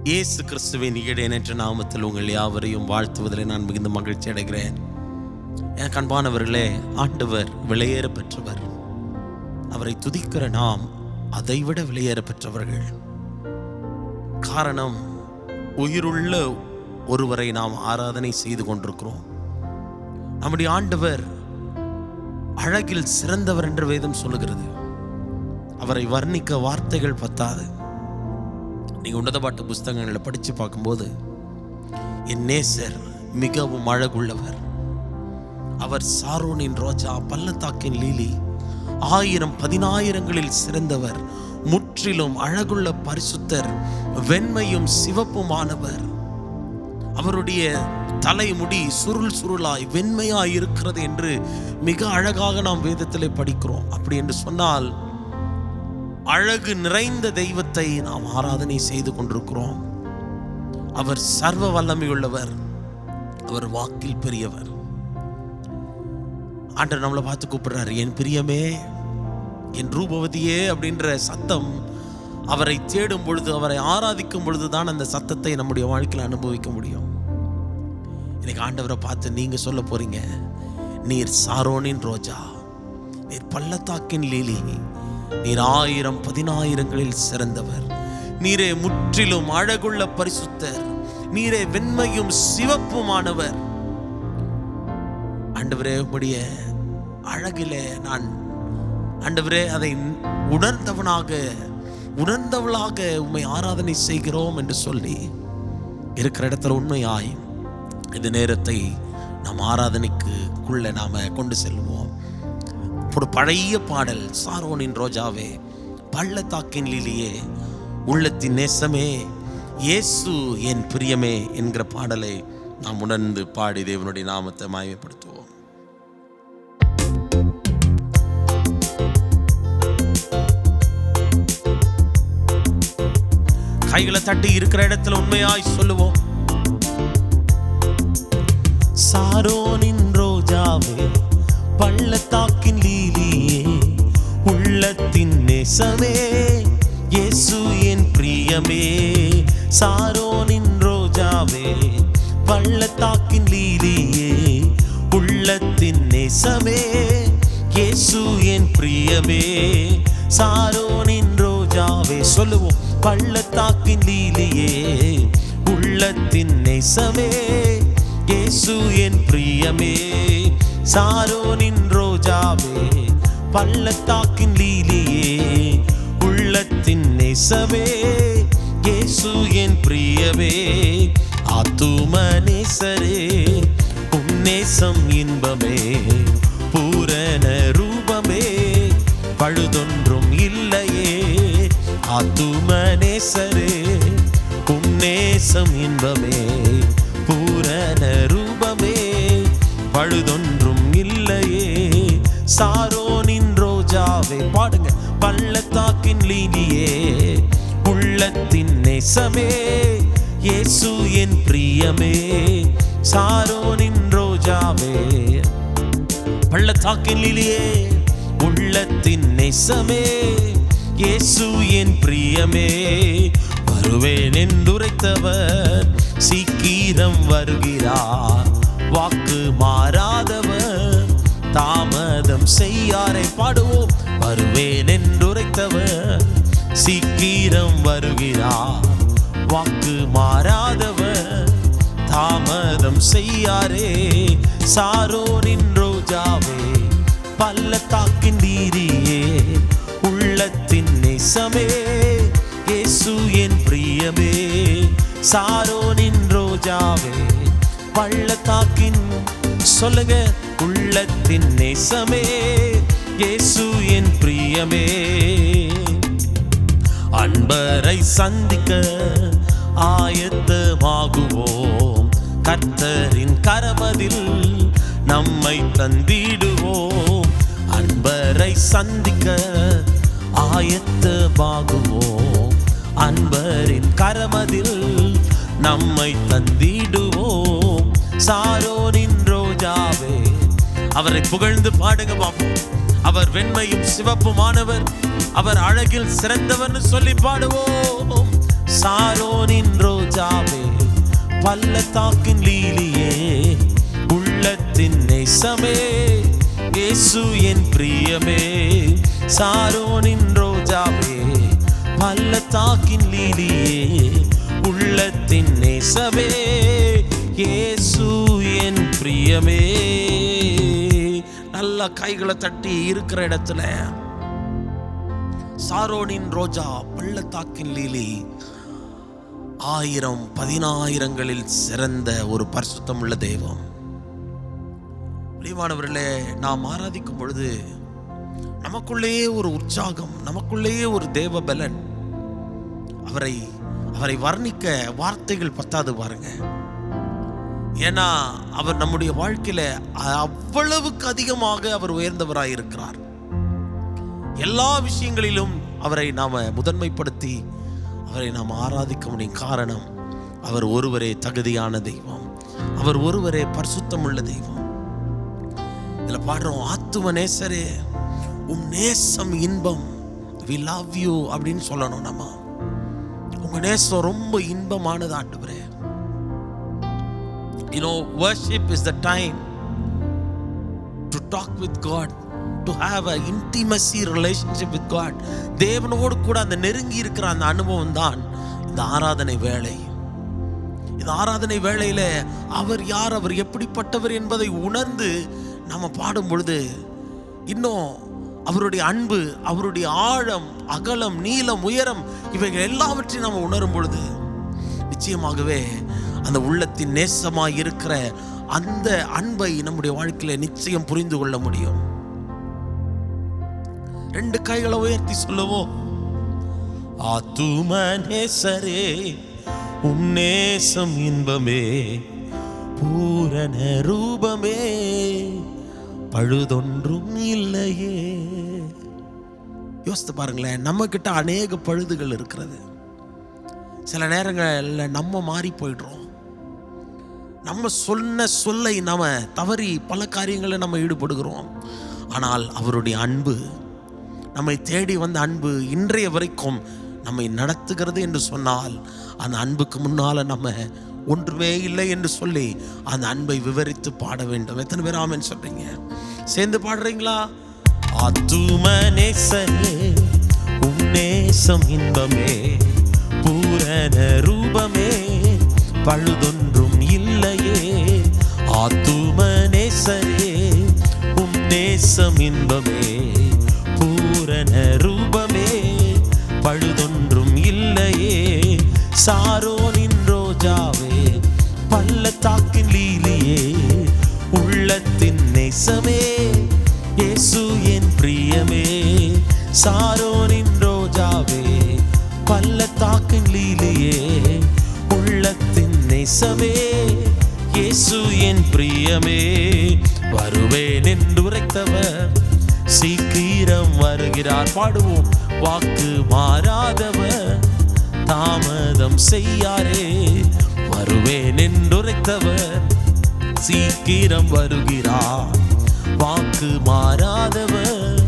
இயேசு கிறிஸ்துவின் ஈடேனற்ற நாமத்தில் உங்கள் யாவரையும் வாழ்த்துவதில் நான் மிகுந்த மகிழ்ச்சி அடைகிறேன். எனக்கு அன்பானவர்களே, ஆண்டவர் விலையேற பெற்றவர். அவரை துதிக்கிற நாம் அதைவிட விலையேற பெற்றவர்கள். காரணம், உயிருள்ள ஒருவரை நாம் ஆராதனை செய்து கொண்டிருக்கிறோம். நம்முடைய ஆண்டவர் அழகில் சிறந்தவர் என்று வேதம் சொல்லுகிறது. அவரை வர்ணிக்க வார்த்தைகள் பத்தாது. நீங்கள் உன்னத பாட்டு புஸ்தகங்களை படித்து பார்க்கும்போது, என் நேசர் மிகவும் அழகுள்ளவர், அவர் சாரோனின் ரோஜா, பள்ளத்தாக்கின் லீலி, 1000-10,000களில் சிறந்தவர், முற்றிலும் அழகுள்ள பரிசுத்தர், வெண்மையும் சிவப்புமானவர், அவருடைய தலைமுடி சுருள் சுருளாய் வெண்மையாய் இருக்கிறது என்று மிக அழகாக நாம் வேதத்திலே படிக்கிறோம். அப்படி என்று சொன்னால், அழகு நிறைந்த தெய்வத்தை நாம் ஆராதனை செய்து கொண்டிருக்கிறோம். அவர் சர்வ வல்லமையுள்ளவர், அவர் வாக்கில் பெரியவர். ஆண்டவர் நம்மளை பார்த்து கூப்பிடுறாரு, என் பிரியமே, என் ரூபவதியே அப்படின்ற சத்தம். அவரை தேடும் பொழுது, அவரை ஆராதிக்கும் பொழுதுதான் அந்த சத்தத்தை நம்முடைய வாழ்க்கையில் அனுபவிக்க முடியும். இன்னைக்கு ஆண்டவரை பார்த்து நீங்க சொல்ல போறீங்க, நீர் சாரோனின் ரோஜா, நீர் பள்ளத்தாக்கின் லீலி, நீர் 1000-10,000களில் சிறந்தவர், நீரே முற்றிலும் அழகுள்ள பரிசுத்தர், நீரே வெண்மையும் சிவப்புமானவர். ஆண்டவரே, உம்முடைய அழகிலே நான் ஆண்டவரே அதை உணர்ந்தவளாக உம்மை ஆராதனை செய்கிறோம் என்று சொல்லி இருக்கிற இடத்துல உண்மையாய் இந்த நேரத்தை நாம் ஆராதனைக்குள்ள நாம கொண்டு செல்வோம். ஒரு பழைய பாடல், சாரோனின் ரோஜாவே, பள்ளத்தாக்கின் லீலியே, உள்ளத்தின் நேசமே, இயேசு என் பிரியமே என்கிற பாடலை நாம் உணர்ந்து பாடி தேவனுடைய நாமத்தை மகிமைப்படுத்துவோம். கைகளை தட்டி இருக்கிற இடத்துல உண்மையாய் சொல்லுவோம். சாரோனின் ரோஜாவே, பள்ளத்தாக்கின் லீலியே, உள்ளத்தின் நேசமே, இயேசு என் பிரியமே. சாரோனின் ரோஜாவே, பள்ளத்தாக்கின் லீலியே, உள்ளத்தின் நேசமே, இயேசு என் பிரியமே. சாரோனின் ரோஜாவே, சொல்லுவோம், பள்ளத்தாக்கின் லீலியே, உள்ளத்தின் நேசமே, இயேசு என் பிரியமே. சாரோனின் ரோஜாவே, பள்ளத்தாக்கின் லீலியே, உள்ளத்தின் நேசமே, இயேசு என் பிரியமே. ஆத்தும நேசரே, உன் நேசம் இன்பமே, பூரண ரூபமே, பழுதொன்றும் இல்லையே. ஆத்தும நேசரே, உன் நேசம் இன்பமே, பூரண ரூபமே, பழுதொன்றும் இல்லையே. சாரோனின் ரோஜாவே, பாடுங்க, பள்ளத்தாக்கின் லீலியே, உள்ளத்தின் நேசமே, இயேசு என் பிரியமே. சாரோனின் ரோஜாவே, பள்ளத்தாக்கின் லீலியே, உள்ளத்தின் நேசமே, இயேசு என் பிரியமே. வருவேன் என்றுரைத்தவர் சீக்கிரம் வருகிறார், வாக்கு மாறாதவர் தாமதம் செய்யாரை. பாடுவோம், வருவேன் என்றுரைத்தவர் சீக்கிரம் வருகிறார், வாக்கு மாறாதவர் தாமதம் செய்யாரே. சாரோனின் ரோஜாவே, பள்ளத்தாக்கின் லீலியே, உள்ளத்தின் நேசமே, இயேசு என் பிரியமே. சாரோனின் ரோஜாவே, பள்ளத்தாக்கின், சொல்லுங்க, உள்ளத்தின் நேசமே, இயேசு என் பிரியமே. அன்பரை சந்திக்க ஆயத்தமாகுவோம், கர்த்தரின் கரமதில் நம்மை தந்திடுவோம். அன்பரை சந்திக்க ஆயத்தமாகுவோம், அன்பரின் கரமதில் நம்மை தந்திடுவோம். சாரோனின் ரோஜாவே, அவரை புகழ்ந்து பாடுங்க பாப்போம். அவர் வெண்மையும் சிவப்புமானவர், அவர் அழகில் சிறந்தவர் சொல்லி பாடுவோம். சாரோனின் ரோஜாவே, பள்ளத்தாக்கின் லீலியே, உள்ளத்தின் நேசமே, இயேசு என் பிரியமே. சாரோனின் ரோஜாவே, பள்ளத்தாக்கின் லீலியே, உள்ளத்தின் நேசமே, இயேசு என் பிரியமே. நல்ல கைகளை தட்டி இருக்கிற இடத்துல சாரோனின் ரோஜா, பள்ளத்தாக்கின் லீலி, 1000 10,000களில் சிறந்த ஒரு பரிசுத்தம் உள்ள தெய்வம். பிரியமானவர்களே, நாம் ஆராதிக்கும் பொழுது நமக்குள்ளேயே ஒரு உற்சாகம், நமக்குள்ளேயே ஒரு தேவ பலன். அவரை வர்ணிக்க வார்த்தைகள் பத்தாது பாருங்க. ஏன்னா அவர் நம்முடைய வாழ்க்கையில அவ்வளவுக்கு அதிகமாக அவர் உயர்ந்தவராய் இருக்கிறார். எல்லா விஷயங்களிலும் அவரை நாம முதன்மைப்படுத்தி அவரை நாம் ஆராதிக்க முடியும். காரணம், அவர் ஒருவரே தகுதியான தெய்வம், அவர் ஒருவரே பரிசுத்தம் உள்ள தெய்வம். இதுல பாடுறோம், ஆத்தும நேசரே உம் நேசம் இன்பம், we love you அப்படின்னு சொல்லணும். நம்ம உங்க நேசம் ரொம்ப இன்பமானது ஆண்டவரே. You know, worship is the time to talk with God, to have an intimacy relationship with God. தேவனோடு கூட அந்த நெருங்கி இருக்கிற அந்த அனுபவம் தான் இந்த ஆராதனை வேளை. இந்த ஆராதனை வேளையில அவர் யார், அவர் எப்படிப்பட்டவர் என்பதை உணர்ந்து நாம பாடும் பொழுது இன்னும் அவருடைய அன்பு, அவருடைய ஆழம், அகலம், நீளம், உயரம் இவைகள் எல்லாவற்றையும் நாம் உணரும் பொழுது நிச்சயமாகவே அந்த உள்ளத்தின் நேசமாய் இருக்கிற அந்த அன்பை நம்முடைய வாழ்க்கையில நிச்சயம் புரிந்து கொள்ள முடியும். 2 கைகளை உயர்த்தி சொல்லுவோம், ஆத்தும நேசரே உம் நேசம் இன்பமே, பூரண ரூபமே, பழுதொன்றும் இல்லையே. யோசித்து பாருங்களேன், நம்ம கிட்ட அநேக பழுதுகள் இருக்கிறது. சில நேரங்களில் நம்ம மாறி போயிடுறோம். நம்ம சொன்ன சொல்லை நாம தவறி பல காரியங்களில் நம்ம ஈடுபடுகிறோம். ஆனால் அவருடைய அன்பு, நம்மை தேடி வந்த அன்பு இன்றைய வரைக்கும் நம்மை நடத்துகிறது என்று சொன்னால், அந்த அன்புக்கு முன்னால நம்ம ஒன்றுமே இல்லை என்று சொல்லி அந்த அன்பை விவரித்து பாட வேண்டும். எத்தனை பேர் ஆமென் சொல்றீங்க? சேர்ந்து பாடுறீங்களா? ஆத்தும நேசரே உம் நேசம் இன்பமே, பூரண ரூபமே, பழுதொன்றும் இல்லையே. ஆத்தும நேசரே உம் நேசம் இன்பமே, பூரண ரூபமே, பழுதொன்றும் இல்லையே. சாரோனின் ரோஜாவே, பள்ளத்தாக்கின் லீலியே, உள்ளத்தின் நேசமே, இயேசு என் பிரியமே. சாரோனின் ரோஜாவே, பள்ளத்தாக்கின் லீலியே, உள்ளத்தின் நேசமே, இயேசு என் பிரியமே. வருவேன் என்று உரைத்தவர் சீக்கிரம் வருகிறார். பாடுவோம், வாக்கு மாறாதவர் தாமதம் செய்யாரே. வருவேன் என்று உரைத்தவர் சீக்கிரம் வருகிறார், வாக்கு மாறாதவர்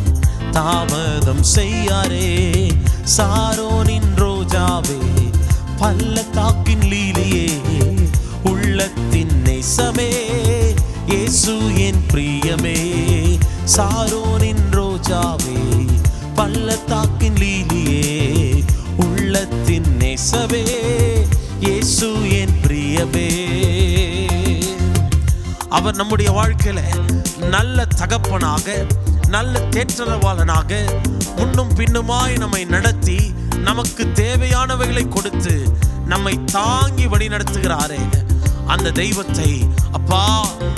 தாமதம் செய்யாரே. சாரோனின் ரோஜாவே, பள்ளத்தாக்கின் லீலியே, உள்ளத்தின் நேசமே, இயேசு என் பிரியமே. சாரோனின் ரோஜாவே, பள்ளத்தாக்கின் லீலியே, உள்ளத்தின் நேசமே, இயேசு என் பிரியமே. அவர் நம்முடைய வாழ்க்கையில நல்ல தகப்பனாக, நல்ல தேற்றரவாளனாக முன்னும் பின்னுமாய் நம்மை நடத்தி நமக்கு தேவையானவைகளை கொடுத்து நம்மை தாங்கி வழி நடத்துகிறாரே, அந்த தெய்வத்தை அப்பா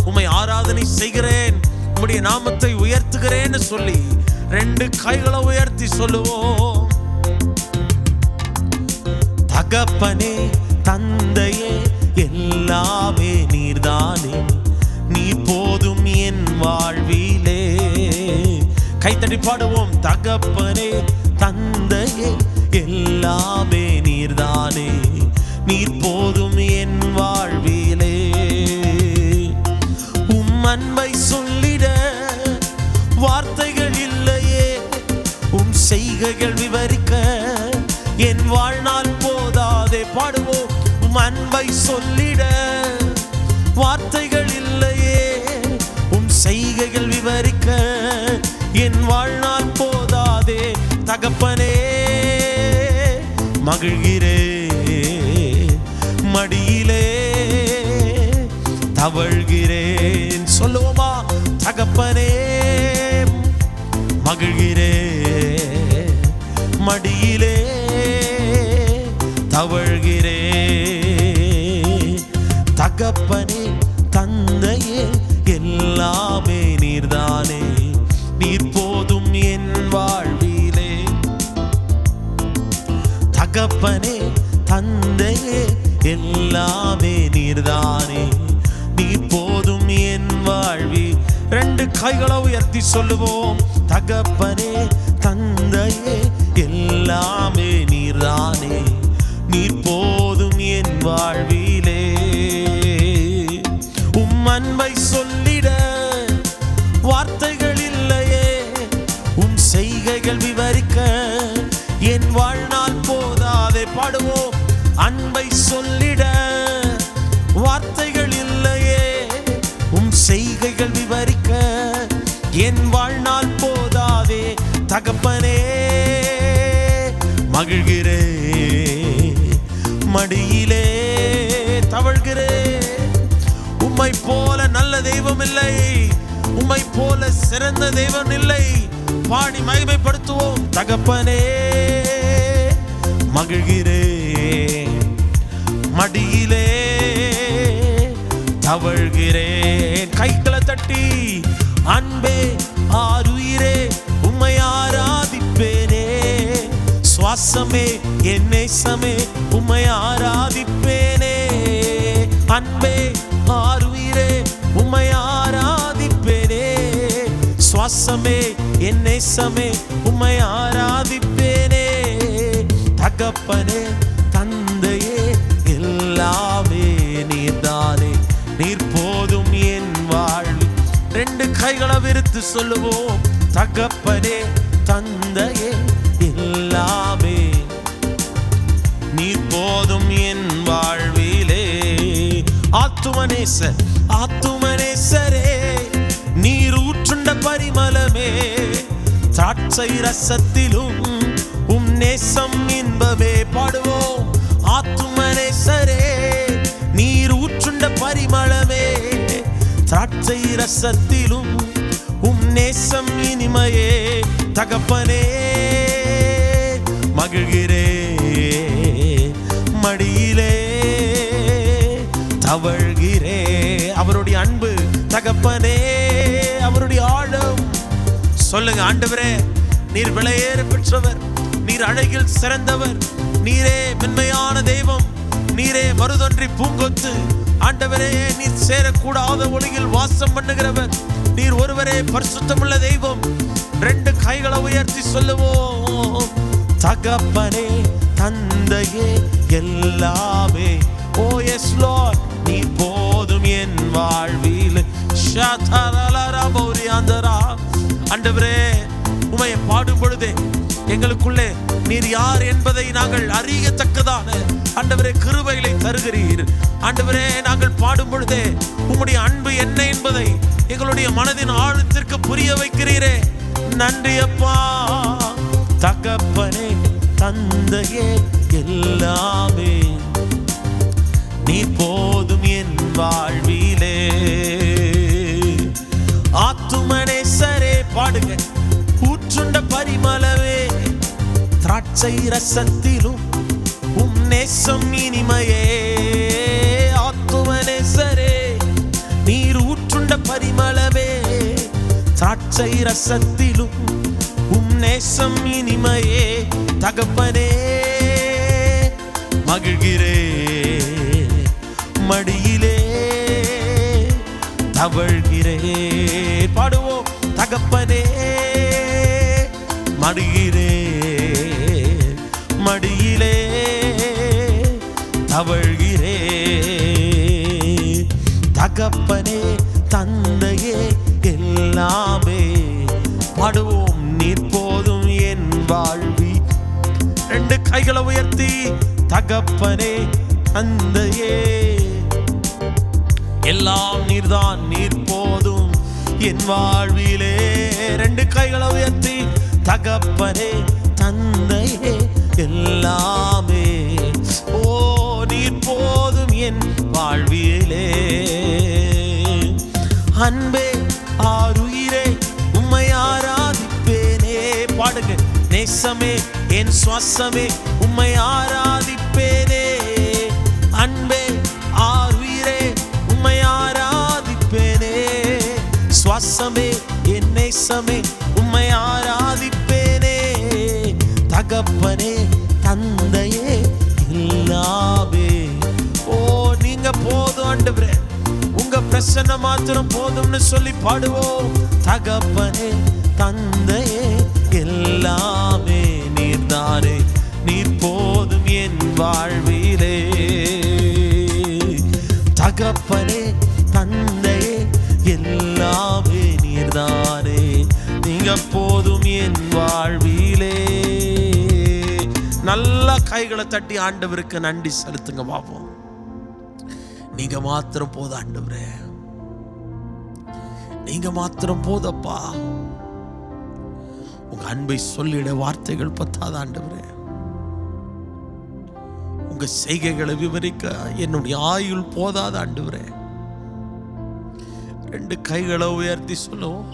உம்மை ஆராதனை செய்கிறேன், உம்முடைய நாமத்தை உயர்த்துகிறேன்னு சொல்லி 2 கைகளை உயர்த்தி சொல்லுவோம். தகப்பனே தந்தையே எல்லாமே நீர்தானே, நீ போதும் என் வாழ்விலே. கைத்தட்டி பாடுவோம், தகப்பனே தந்தையே எல்லாமே நீர்தானே, நீர் போதும் என் வாழ்விலே. உம் அன்பை சொல்லிட வார்த்தைகள் இல்லையே, உம் செய்கைகள் விவரிக்க என் வாழ்நாள் போதா அன்பை சொல்லிட வார்த்தைகள் இல்லையே, உம் செய்கைகள் விவரிக்க என் வாழ்நாள் போதாதே. தகப்பனே மகிழ்கிறே, மடியிலே தவழ்கிறேன். சொல்லுவோமா? தகப்பனே மகிழ்கிறே, மடியிலே தவழ்கிறே. தகப்பனே தந்தையே எல்லாமே நீர்தானே, நீர் போதும் என் வாழ்விலே. தகப்பனே தந்தையே எல்லாமே நீர்தானே, நீர் போதும் என் வாழ்வி. ரெண்டு கைகளை உயர்த்தி சொல்லுவோம். தகப்பனே தந்தையே எல்லாமே நீர்தானே, நீர் போதும் என் வாழ்விலே. உம் அன்பை சொல்லிட வார்த்தைகள் இல்லையே, உம் செய்கைகள் விவரிக்க என் வாழ்நாள் போதாதே. பாடுவோம். அன்பை சொல்லிட வார்த்தைகள் இல்லையே, உம் செய்கைகள் விவரிக்க என் வாழ்நாள் போதாதே. தகப்பனே மகிழ்கிறே, மடியிலே தவழ்கிறே. உம்மை போல நல்ல தெய்வம் இல்லை, உம்மை போல சிறந்த தெய்வம் இல்லை. பாடி மகிமைப்படுத்துவோம். தகப்பனே மகிழ்கிறே, மடியிலே தவழ்கிறேன். கைகளை தட்டி அன்பே ஆருயிரே உம்மை ஆராதிப்பேனே. சுவாசமே என் நேசமே உம்மை ஆராதிப்பேனே. அன்பே ஆருயிரே உம்மை ஆராதிப்பேனே. சுவாசமே என் நேசமே உம்மை ஆராதிப்பேனே. தகப்பனே தந்தையே எல்லாமே நீர்தானே, நீர் போதும் என் வாழ்வு. ரெண்டு கைகளை விரித்து சொல்லுவோம். தகப்பனே தந்தையே எல்லாமே நீர் போதும் என் வாழ்விலே. ஆத்துமனேசர் ஆத்துமனேசரே நீர் ஊற்றுண்ட பரிமளமே, திராட்சை ரசத்திலும் உம் நேசம் இன்பமே. பாடுவோம். ஆத்துமனேசரே நீர் ஊற்றுண்ட பரிமளமே, திராட்சை ரசத்திலும் உம் நேசம் இனிமையே. தகப்பனே மகிழ்கிறே, மடியிலே தவழ்கிறே. அவருடைய அன்பு தகப்பனே, அவருடைய ஆழம். சொல்லுங்க. ஆண்டவரே நீர் விலையேற பெற்றவர், நீர் அழகில் சிறந்தவர், நீரே மென்மையான தெய்வம், நீரே மருதொன்றி பூங்கொத்து. ஆண்டவரே நீர் சேரக்கூடாத ஒளியில் வாசம் பண்ணுகிறவர், நீர் ஒருவரே பரிசுத்தமுள்ள தெய்வம். ரெண்டு கைகளை உயர்த்தி சொல்லுவோம். தகப்பனே தந்தையே எல்லாமே. ஓ எஸ் லார்ட் நீர் போதும் என் வாழ்வில். ஆண்டவரே உம்மை பாடும் பொழுதே எங்களுக்குள்ளே நீர் யார் என்பதை நாங்கள் அறியத்தக்கதான ஆண்டவரே கிருபைகளை தருகிறீர். ஆண்டவரே நாங்கள் பாடும் பொழுதே உம்முடைய அன்பு என்ன என்பதை எங்களுடைய மனதின் ஆழத்திற்கு புரிய வைக்கிறீரே. நன்றி அப்பா. தகப்பனே தந்தையே எல்லாமே நீ போதும் என் வாழ்விலே. ஆத்துமனேசரே பாடுங்க. ஊற்றுண்ட பரிமளமே, திராட்சை ரசத்திலும் உம் நேசம் இனிமையே. ஆத்துமனேசரே நீர் ஊற்றுண்ட பரிமளமே, திராட்சை ரசத்திலும் உம் நேசம் இனிமையே. தகப்பனே மகிழ்கிறே, மடியிலே தவழ்கிறே. பாடுவோம். தகப்பனே மடியிலே மடியிலே தவழ்கிறே. தகப்பனே தந்தையே எல்லாமே. பாடுவோம். நீர் போதும் என் வாழ்வி. ரெண்டு கைகளை உயர்த்தி. தகப்பனே தந்தையே, எல்லாம் நீர்தான், நீர் போதும் என் வாழ்விலே. ரெண்டு கைகளை உயர்த்தி தகப்பனே தந்தையே எல்லாமே, ஓ நீர் போதும் என் வாழ்விலே. அன்பே ஆருயிரே உம்மை ஆராதிப்பேனே. பாடுங்க. நேசமே என் சுவாசமே உம்மை ஆராதிப்பேனே. அன்பே ஆருயிரே உம்மை ஆராதிப்பேனே. சுவாசமே என் நேசமே உம்மை ஆராதிப்பேனே. தகப்பனே தந்தையே எல்லாமே, ஓ நீங்க போதும் ஆண்டவரே, உங்க பிரசன்ன மாத்திரம் போதும்னு சொல்லி பாடுவோம். தகப்பனே தந்தையே எல்லாமே நீர்தானே, நீர் போதும் என் வாழ்விலே. தகப்பனே தந்தையே எல்லாமே நீர்தானே, நீங்க போதும் என் வாழ்விலே. நல்ல கைகளை தட்டி ஆண்டவருக்கு நன்றி செலுத்துங்க பாப்போம். நீங்க மாத்திரம் போதும் ஆண்டவரே, நீங்க மாத்திரம் போதப்பா. உங்க அன்பை சொல்லிட வார்த்தைகள் பத்தாத ஆண்டவரே, உங்க செய்கைகளை விவரிக்க என்னுடைய ஆயுள் போதாத ஆண்டவரே. ரெண்டு கைகளை உயர்த்தி சொல்லுவோம்.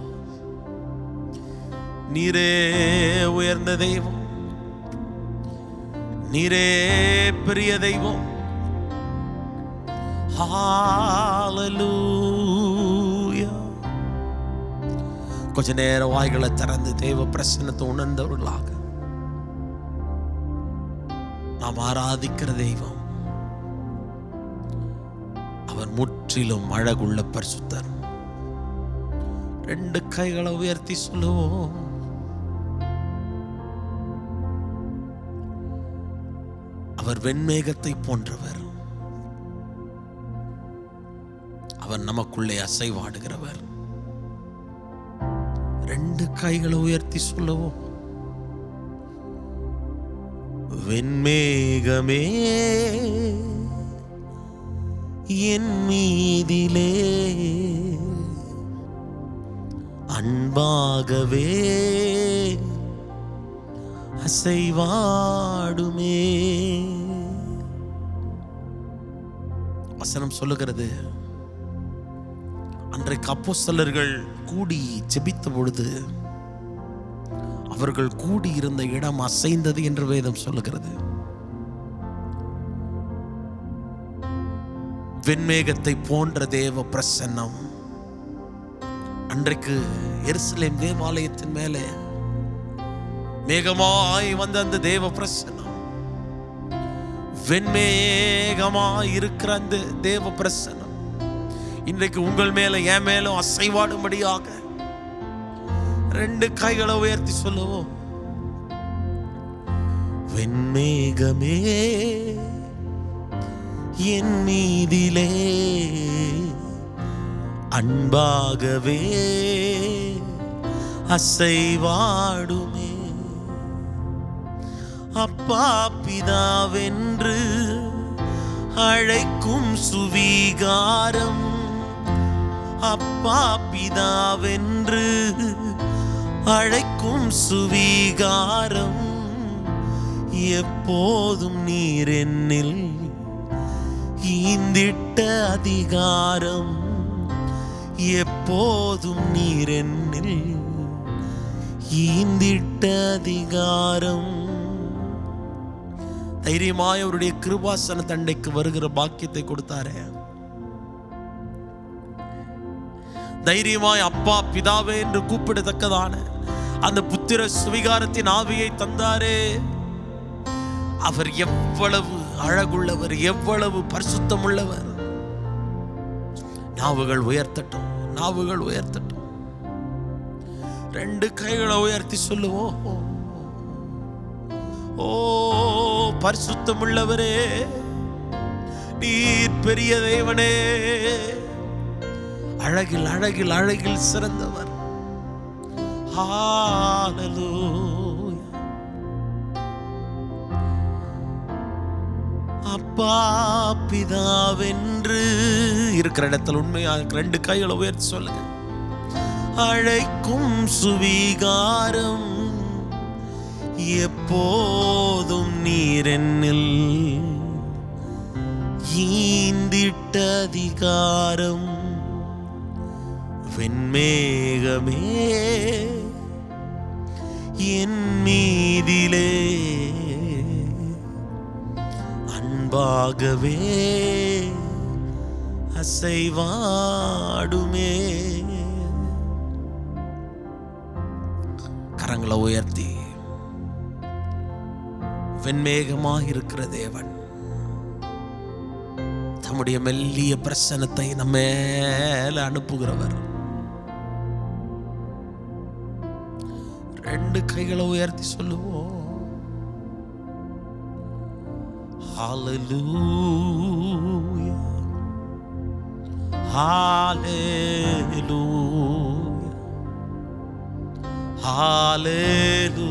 நீரே உயர்ந்த தெய்வம், நீரே பெரிய தெய்வம். ஹalleluya. கொஞ்ச நேரம் வாய்களை திறந்து தேவ பிரசன்னத்தை உணர்ந்தவர்களாக நாம் ஆராதிக்கிற தெய்வம் அவர் முற்றிலும் அழகுள்ள பரிசுத்தர். ரெண்டு கைகளை உயர்த்தி சொல்லுவோம். அவர் வெண்மேகத்தை போன்றவர், அவர் நமக்குள்ளே அசைவாடுகிறவர். ரெண்டு கைகளை உயர்த்தி சொல்லுவோம். வெண்மேகமே என் மீதிலே அன்பாகவே அசைவாடுமே. வசனம் சொல்லுகிறது, அன்றைக்கு அப்போஸ்தலர்கள் கூடி ஜெபித்த பொழுது அவர்கள் கூடி இருந்த இடம் அசைந்தது என்று வேதம் சொல்லுகிறது. வெண்மேகத்தை போன்ற தேவ பிரசன்னம் அன்றைக்கு எருசலேம் தேவாலயத்தின் மேலே மேகமாய் வந்த அந்த தேவ பிரசன்னம், வெண்மேகமாய் இருக்கிற அந்த தேவ பிரசன்னம் இன்றைக்கு உங்கள் மேல என் மேலும் அசைவாடும்படியாக ரெண்டு கைகளை உயர்த்தி சொல்லுவோம். வெண்மேகமே என் மீதிலே அன்பாகவே அசைவாடுமே. அப்பா பிதாவென்று அழைக்கும் சுவீகாரம், அப்பா பிதாவென்று அழைக்கும் சுவீகாரம், எப்போதும் நீர் என்னில் ஈந்திட்ட அதிகாரம், எப்போதும் நீர் என்னில் ஈந்திட்ட அதிகாரம். தைரியமாய் அவருடைய கிருபாசன தண்டைக்கு வருகிற பாக்கியத்தை கொடுத்தாரே, தைரியமாய் அப்பா பிதாவே என்று கூப்பிடத்தக்கதான அந்த புத்திர சுவிகாரத்தின் ஆவியை தந்தாரே. அவர் எவ்வளவு அழகுள்ளவர், எவ்வளவு பரிசுத்தம் உள்ளவர். நாவுகள் உயர்த்தட்டும், நாவுகள் உயர்த்தட்டும். ரெண்டு கைகளை உயர்த்தி சொல்லுவோம். ஓ பரிசுத்தம் உள்ளவரே, நீர் பெரிய தேவனே, அழகில் அழகில் அழகில் சிறந்தவர். ஹalleluya. அப்பா பிதாவென்று இருக்கிற இடத்துல உண்மையா 2 கைகளை உயர்த்தி சொல்லுங்க. அழைக்கும் சுவீகாரம் எப்போதும் நீர் என்னில் ஈந்திட்ட அதிகாரம் வெண்மேகமே என் மீதிலே அன்பாகவே அசைவாடுமே. கரங்களை உயர்த்தி வெண்மேகமாக இருக்கிற தேவன் தம்முடைய மெல்லிய பிரசன்னத்தை நம்ம மேல அனுப்புகிறவர். 2 கைகளை உயர்த்தி சொல்லுவோம். Hallelujah, hallelujah, hallelujah,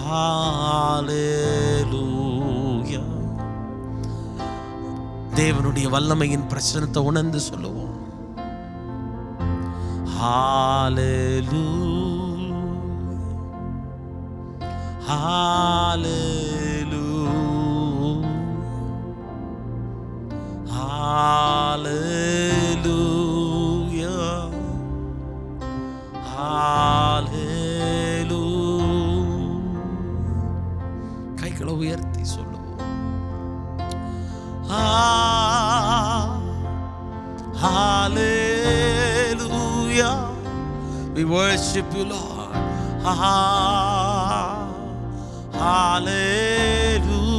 hallelujah. தேவனுடைய வல்லமையின் பிரசன்னத்தை உணர்ந்து சொல்லுவோம். Hallelujah, hallelujah, hallelujah, hallelujah. கைகளை உயர்த்தி சொல்லுவோம். Hallelujah, we worship you, Lord. Hallelujah,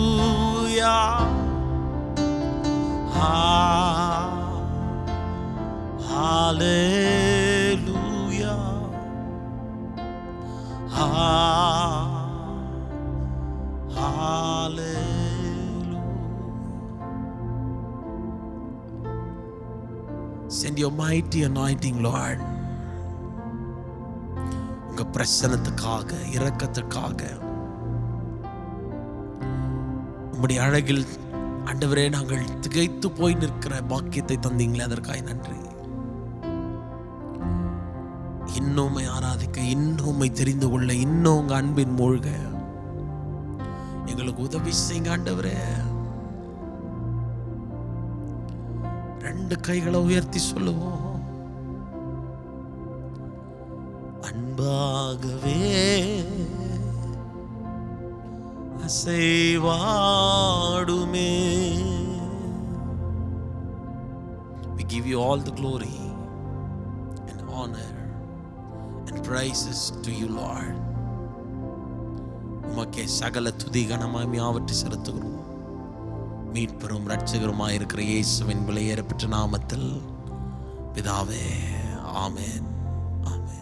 hallelujah, hallelujah. Send your mighty anointing, Lord. உங்க பிரசன்னத்துக்காக, இரக்கத்துக்காக, உம்முடைய அழகில் ஆண்டவரே நாங்கள் திகைத்து போய் நிற்கிற பாக்கியத்தை தந்தீங்களே, அதற்காக நன்றி. இன்னும் ஆராதிக்க, இன்னும் தெரிந்து கொள்ள, இன்னும் உங்க அன்பின் மூழ்க எங்களுக்கு உதவி செய்யுங்க ஆண்டவரே. 2 கைகளை உயர்த்தி சொல்லுவோம். அன்பாகவே அசைவாடுமே. We give you all the glory and honor and praises to you, Lord. உமக்கே சகல துதி கனமாய் யாவற்றை செலுத்துகிறோம். மீட்பெரும் இரட்சகருமாய் இருக்கிற இயேசுவின் விலையேறப்பெற்ற நாமத்தில் பிதாவே, ஆமென், ஆமென்.